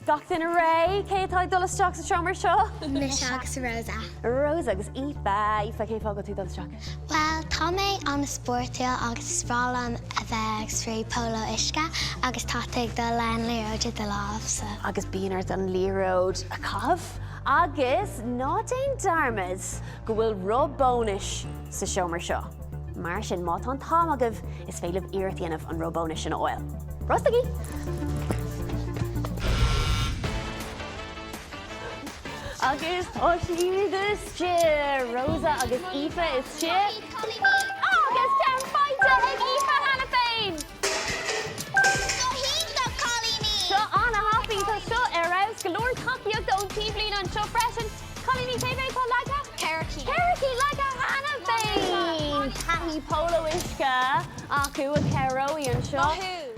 Gach in a ray, cé tá dul isteach sa seomar seo? Mis agus Rosa. Rosa agus Aoife cé fágad tú dul isteach? Well, tá mé an sportúil agus sprálam a bheith srí polo isce agus táigh do lein léróide de láh sa. Agus bíonar don líróid a cah? Agus ná déon darmid go bhfuil rub bónis sa seomar seo. Mar sin má tá tám agah is féileh iarthéanamh an rub bónis sin óil. Rostaí! Agus tá siad is tíir. Rosa agus Aoife is tíir. Agus cean fáinte ag Aoife hena féin! Seo anna happy tá seo ar raibh go leor takeíocht ón tíomhlín an seo freisin. Colleen fé bheith tá leaga? Ceircí leaga hena féin! Taithí polo isce acu a ceiróí an seo.